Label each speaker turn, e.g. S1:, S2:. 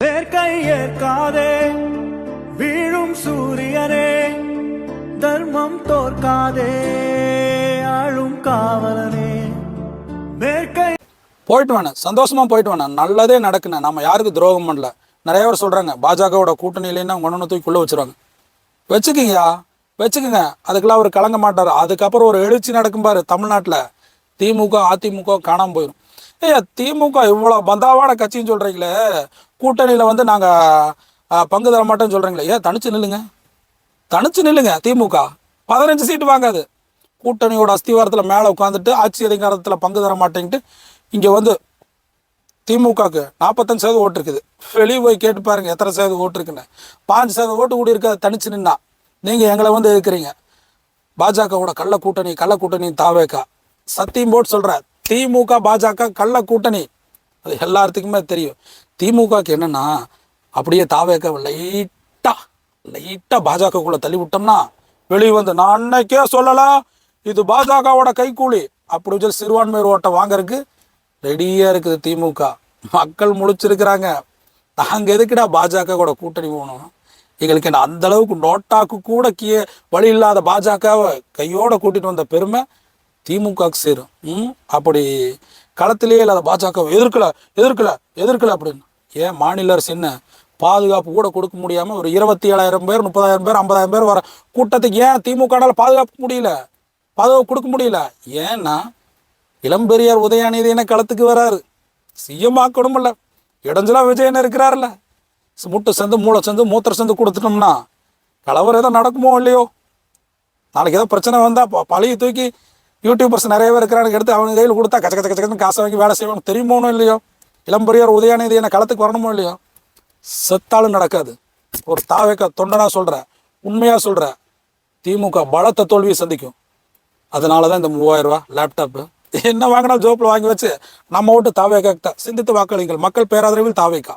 S1: வேர்க்கை ஏற்காதே வீழும் சூரியனே, தர்மம் தோற்காதே ஆளும் காவலனே. வேர்க்கை
S2: போயிட்டு வேணேன், சந்தோஷமா போயிட்டு வேணேன், நல்லதே நடக்குண்ணே. நம்ம யாருக்கு துரோகம் பண்ணல. நிறைய பேர் சொல்றாங்க பாஜகவோட கூட்டணி இல்லைன்னா ஒன்று தூக்கிக்குள்ள வச்சிருவாங்க. வச்சுக்கிங்கயா, வச்சுக்கோங்க, அதுக்கெல்லாம் அவர் கலங்க மாட்டார். அதுக்கப்புறம் ஒரு எழுச்சி நடக்கும் பாரு தமிழ்நாட்டில். திமுக அதிமுக காணாமல் போயிடும். ஏய்யா, திமுக இவ்வளோ பந்தாவான கட்சின்னு சொல்கிறீங்களே, கூட்டணியில் வந்து நாங்கள் பங்கு தர மாட்டோம்னு சொல்கிறீங்களே, ஏன் தனிச்சு நில்லுங்க, தனிச்சு நில்லுங்க. திமுக 15 சீட்டு வாங்காது. கூட்டணியோட அஸ்திவாரத்தில் மேலே உட்காந்துட்டு ஆட்சி அதிகாரத்தில் பங்கு தர மாட்டேங்கிட்டு இங்கே வந்து திமுகவுக்கு 45% ஓட்டு இருக்குது. வெளியே போய் கேட்டு பாருங்க எத்தனை சதவீதம் ஓட்டு இருக்குன்னு. 5% ஓட்டு கூடி இருக்க தனிச்சு நின்னா. நீங்கள் எங்களை வந்து இருக்கிறீங்க பாஜகவோட கள்ள கூட்டணி தாவேக்கா சத்தியம் போட்டு சொல்கிற. திமுக பாஜக கள்ள கூட்டணி, அது எல்லாத்துக்குமே தெரியும். திமுகவுக்கு என்னென்னா அப்படியே தாவேக்கா லைட்டாக பாஜகக்குள்ளே தள்ளி விட்டோம்னா வெளியே வந்து நான் அன்னைக்கே சொல்லலாம் இது பாஜகவோட கைக்கூலி அப்படி சொல்லி சிறுபான்மையர் ஓட்டை வாங்கறதுக்கு ரெடியாக இருக்குது திமுக. மக்கள் முழிச்சிருக்கிறாங்க. நாங்கள் எதுக்குடா பாஜக கூட கூட்டணி போகணும்? எங்களுக்கு என்ன அந்த அளவுக்கு நோட்டாக்கு கூட வழி இல்லாத பாஜகவை கையோட கூட்டிட்டு வந்த பெருமை திமுகவுக்கு சேரும். அப்படி களத்திலேயே இல்லாத பாஜக எதிர்க்கல அப்படின்னு. ஏன் மாநில அரசு என்ன பாதுகாப்பு கூட கொடுக்க முடியாமல் ஒரு 27,000 பேர் 30,000 பேர் 50,000 பேர் வர கூட்டத்துக்கு ஏன் திமுகனால பாதுகாப்பு கொடுக்க முடியல? ஏன்னா இளம்பெரியார் உதயாநிதி என்ன களத்துக்கு வராரு, சிஎம் ஆக்கணும் இல்லை, இடைஞ்சலா விஜயன் இருக்கிறாருல்ல, முட்டை சேர்ந்து மூளை சேர்ந்து மூத்திர சேர்ந்து கொடுத்துட்டோம்னா கலவரம் ஏதோ நடக்குமோ இல்லையோ? நாளைக்கு ஏதோ பிரச்சனை வந்தால் பழைய தூக்கி யூடியூபர்ஸ் நிறைய பேர் இருக்கிறாங்க எடுத்து அவங்க கையில் கொடுத்தா கச்சக்கன்னு காசை வாங்கி வேலை செய்வாங்க. தெரியுமோனோ இல்லையோ? இளம்பெரியார் உதயாநிதி என்ன களத்துக்கு வரணுமோ இல்லையோ? செத்தாலும் நடக்காது. ஒரு தாவேக்க தொண்டனா சொல்கிற, உண்மையாக சொல்கிற, திமுக பலத்த தோல்வியை சந்திக்கும். அதனால தான் இந்த 3000 ரூபா லேப்டாப்பு என்ன வாங்கினா ஜோப்பில் வாங்கி வச்சு நம்ம ஓட்டு தாவேக்கா சிந்தித்து வாக்களிங்கள். மக்கள் பேராதரவில் தாவேக்கா.